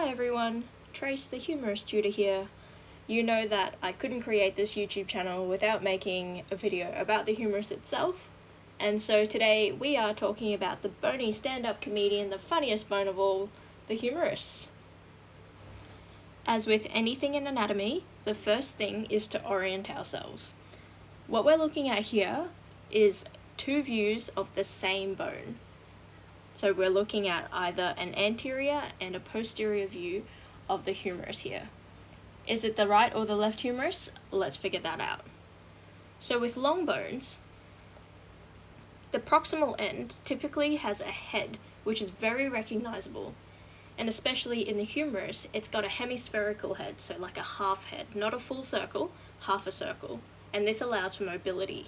Hi everyone, Trace the Humerus tutor here. You know that I couldn't create this YouTube channel without making a video about the humerus itself, and so today we are talking about the bony stand-up comedian, the funniest bone of all, the humerus. As with anything in anatomy, the first thing is to orient ourselves. What we're looking at here is two views of the same bone. So we're looking at either an anterior and a posterior view of the humerus here. Is it the right or the left humerus? Let's figure that out. So with long bones, the proximal end typically has a head, which is very recognizable. And especially in the humerus, it's got a hemispherical head, so like a half head, not a full circle, half a circle. And this allows for mobility.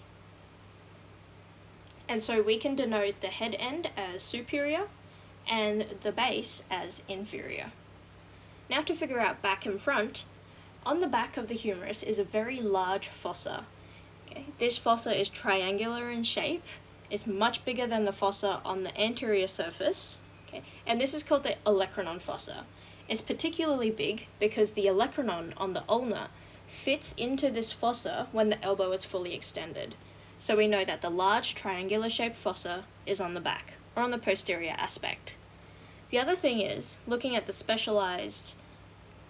And so we can denote the head end as superior and the base as inferior. Now to figure out back and front, on the back of the humerus is a very large fossa. Okay? This fossa is triangular in shape. It's much bigger than the fossa on the anterior surface. Okay? And this is called the Olecranon Fossa. It's particularly big because the olecranon on the ulna fits into this fossa when the elbow is fully extended. So we know that the large triangular shaped fossa is on the back, or on the posterior aspect. The other thing is, looking at the specialized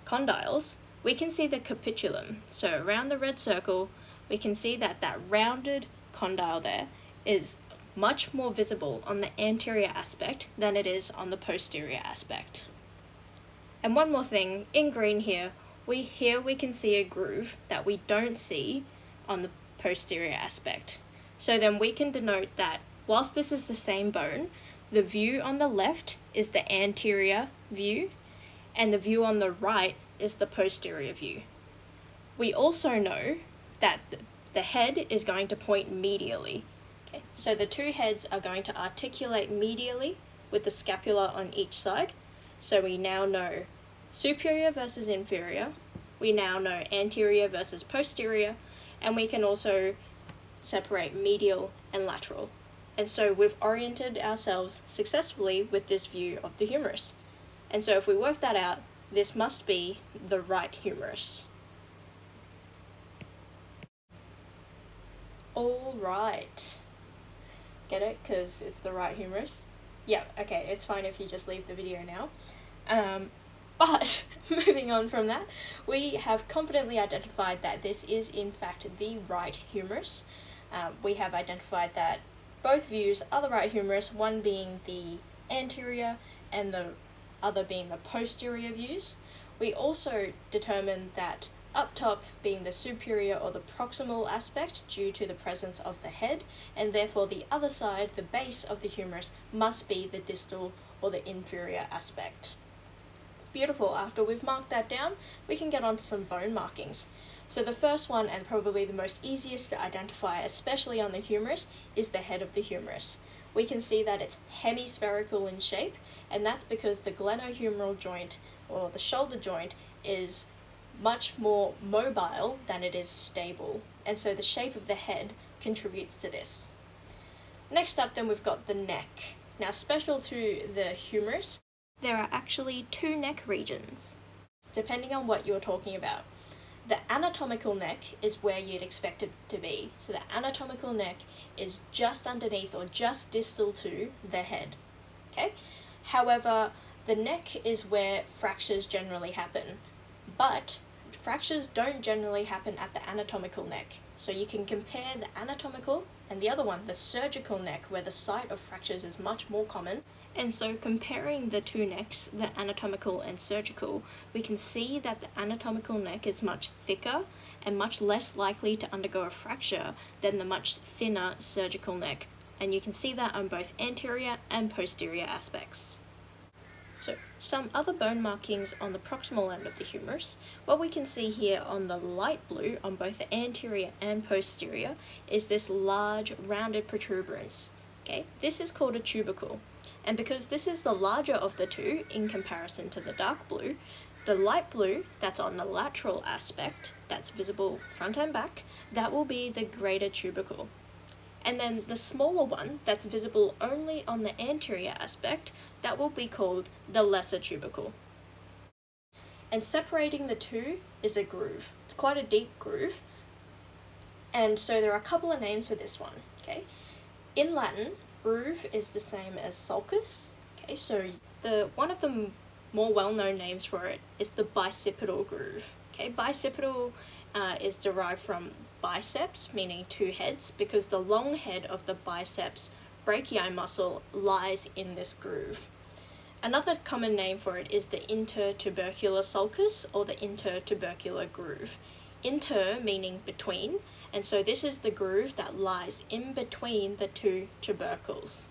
condyles, we can see the capitulum. So around the red circle, we can see that that rounded condyle there is much more visible on the anterior aspect than it is on the posterior aspect. And one more thing, in green here we can see a groove that we don't see on the posterior aspect. So then we can denote that whilst this is the same bone, the view on the left is the anterior view and the view on the right is the posterior view. We also know that the head is going to point medially. Okay? So the two heads are going to articulate medially with the scapula on each side. So we now know superior versus inferior, we now know anterior versus posterior, and we can also separate medial and lateral. And so we've oriented ourselves successfully with this view of the humerus. And so if we work that out, this must be the right humerus. All right. Get it? Because it's the right humerus? Yeah, okay, it's fine if you just leave the video now. But moving on from that, we have confidently identified that this is in fact the right humerus. We have identified that both views are the right humerus, one being the anterior and the other being the posterior views. We also determined that up top being the superior or the proximal aspect due to the presence of the head, and therefore the other side, the base of the humerus, must be the distal or the inferior aspect. Beautiful. After we've marked that down, we can get on to some bone markings. So the first one, and probably the most easiest to identify, especially on the humerus, is the head of the humerus. We can see that it's hemispherical in shape, and that's because the glenohumeral joint, or the shoulder joint, is much more mobile than it is stable, and so the shape of the head contributes to this. Next up then we've got the neck. Now special to the humerus, there are actually two neck regions, depending on what you're talking about. The anatomical neck is where you'd expect it to be. So the anatomical neck is just underneath or just distal to the head. Okay? However, the neck is where fractures generally happen, but fractures don't generally happen at the anatomical neck. So you can compare the anatomical and the other one, the surgical neck, where the site of fractures is much more common. And so comparing the two necks, the anatomical and surgical, we can see that the anatomical neck is much thicker and much less likely to undergo a fracture than the much thinner surgical neck. And you can see that on both anterior and posterior aspects. So some other bone markings on the proximal end of the humerus, what we can see here on the light blue on both the anterior and posterior is this large rounded protuberance. Okay, this is called a tubercle. And because this is the larger of the two in comparison to the dark blue, the light blue that's on the lateral aspect, that's visible front and back, that will be the greater tubercle. And then the smaller one that's visible only on the anterior aspect, that will be called the lesser tubercle. and separating the two is a groove. It's quite a deep groove, and so there are a couple of names for this one, okay? In Latin, groove is the same as sulcus, okay? So one of the more well-known names for it is the bicipital groove, okay? Bicipital is derived from biceps, meaning two heads, because the long head of the biceps brachii muscle lies in this groove. Another common name for it is the intertubercular sulcus or the intertubercular groove. Inter meaning between, and so this is the groove that lies in between the two tubercles.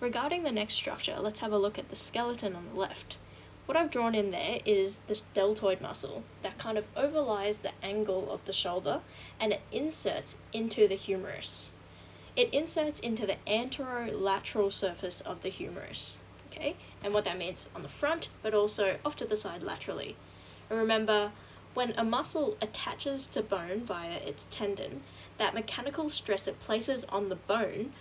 Regarding the next structure, let's have a look at the skeleton on the left. What I've drawn in there is this deltoid muscle that kind of overlies the angle of the shoulder, and it inserts into the humerus. It inserts into the anterolateral surface of the humerus, okay? And what that means on the front, but also off to the side laterally. And remember, when a muscle attaches to bone via its tendon, that mechanical stress it places on the bone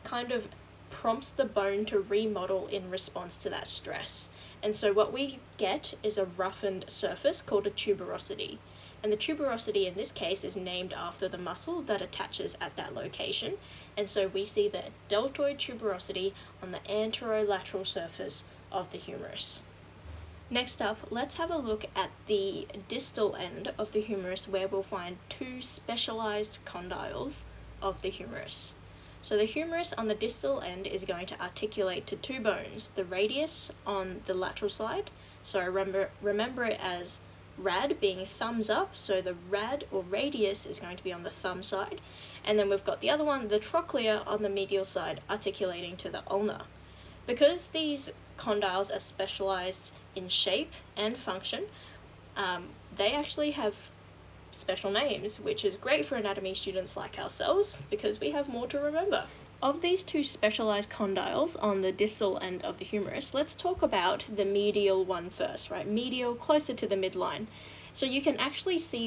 kind of prompts the bone to remodel in response to that stress. And so what we get is a roughened surface called a tuberosity. And the tuberosity in this case is named after the muscle that attaches at that location. And so we see the deltoid tuberosity on the anterolateral surface of the humerus. Next up, let's have a look at the distal end of the humerus, where we'll find two specialized condyles of the humerus. So the humerus on the distal end is going to articulate to two bones, the radius on the lateral side. So remember it as rad being thumbs up, so the rad or radius is going to be on the thumb side. And then we've got the other one, the trochlea, on the medial side, articulating to the ulna. Because these condyles are specialized in shape and function, they actually have special names, which is great for anatomy students like ourselves because we have more to remember. Of these two specialized condyles on the distal end of the humerus, let's talk about the medial one first, right? Medial, closer to the midline. So you can actually see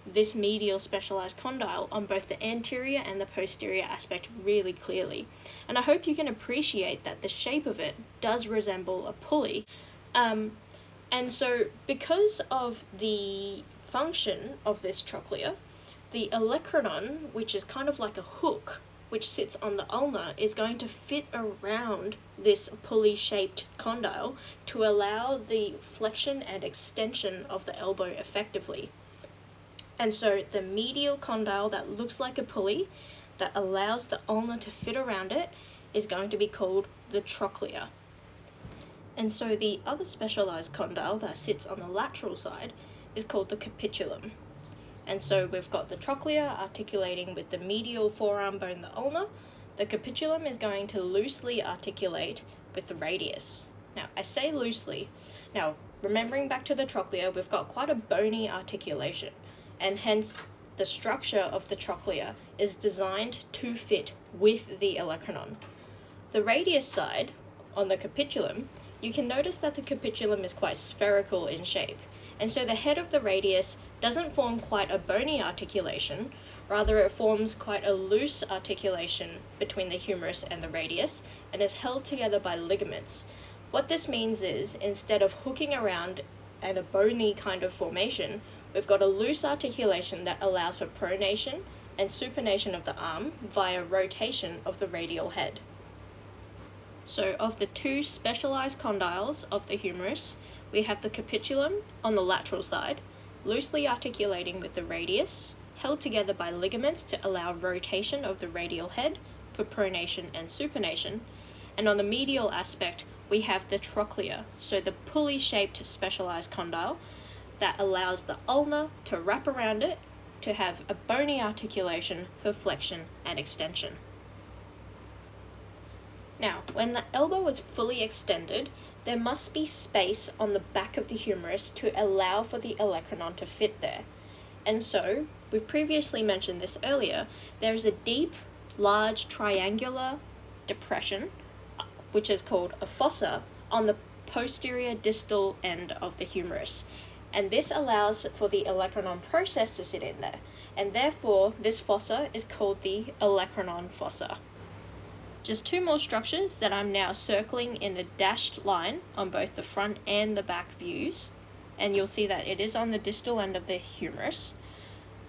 this medial specialized condyle on both the anterior and the posterior aspect really clearly. And I hope you can appreciate that the shape of it does resemble a pulley. And so because of the function of this trochlea, the olecranon, which is kind of like a hook which sits on the ulna, is going to fit around this pulley-shaped condyle to allow the flexion and extension of the elbow effectively. And so the medial condyle that looks like a pulley that allows the ulna to fit around it is going to be called the trochlea. And so the other specialized condyle that sits on the lateral side is called the capitulum. And so we've got the trochlea articulating with the medial forearm bone, the ulna. The capitulum is going to loosely articulate with the radius. Now, I say loosely. Now, remembering back to the trochlea, we've got quite a bony articulation, and hence the structure of the trochlea is designed to fit with the olecranon. The radius side, on the capitulum, you can notice that the capitulum is quite spherical in shape. And so the head of the radius doesn't form quite a bony articulation, rather it forms quite a loose articulation between the humerus and the radius, and is held together by ligaments. What this means is, instead of hooking around at a bony kind of formation, we've got a loose articulation that allows for pronation and supination of the arm via rotation of the radial head. So of the two specialized condyles of the humerus, we have the capitulum on the lateral side, loosely articulating with the radius, held together by ligaments to allow rotation of the radial head for pronation and supination. And on the medial aspect, we have the trochlea, so the pulley-shaped specialized condyle that allows the ulna to wrap around it to have a bony articulation for flexion and extension. Now, when the elbow is fully extended, there must be space on the back of the humerus to allow for the olecranon to fit there. And so, we previously mentioned this earlier, there is a deep, large triangular depression, which is called a fossa, on the posterior distal end of the humerus. And this allows for the olecranon process to sit in there. And therefore, this fossa is called the Olecranon Fossa. just two more structures that I'm now circling in a dashed line on both the front and the back views, and you'll see that it is on the distal end of the humerus.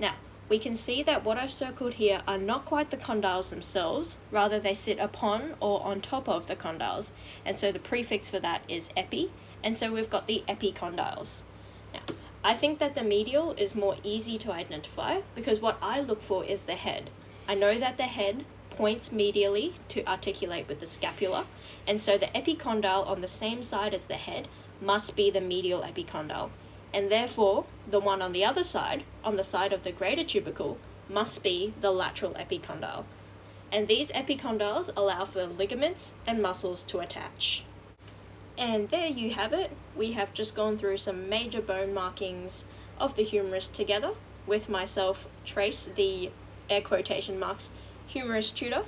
Now, we can see that what I've circled here are not quite the condyles themselves, rather they sit upon or on top of the condyles, and so the prefix for that is epi, and so we've got the epicondyles. Now, I think that the medial is more easy to identify because what I look for is the head. I know that the head points medially to articulate with the scapula, and so the epicondyle on the same side as the head must be the medial epicondyle, and therefore the one on the other side, on the side of the greater tubercle, must be the lateral epicondyle. And these epicondyles allow for ligaments and muscles to attach. And there you have it. We have just gone through some major bone markings of the humerus together with myself, Trace, the air quotation marks, humerus tutor.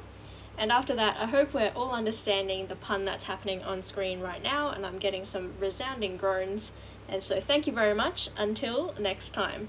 And after that, I hope we're all understanding the pun that's happening on screen right now, and I'm getting some resounding groans. And so thank you very much. Until next time.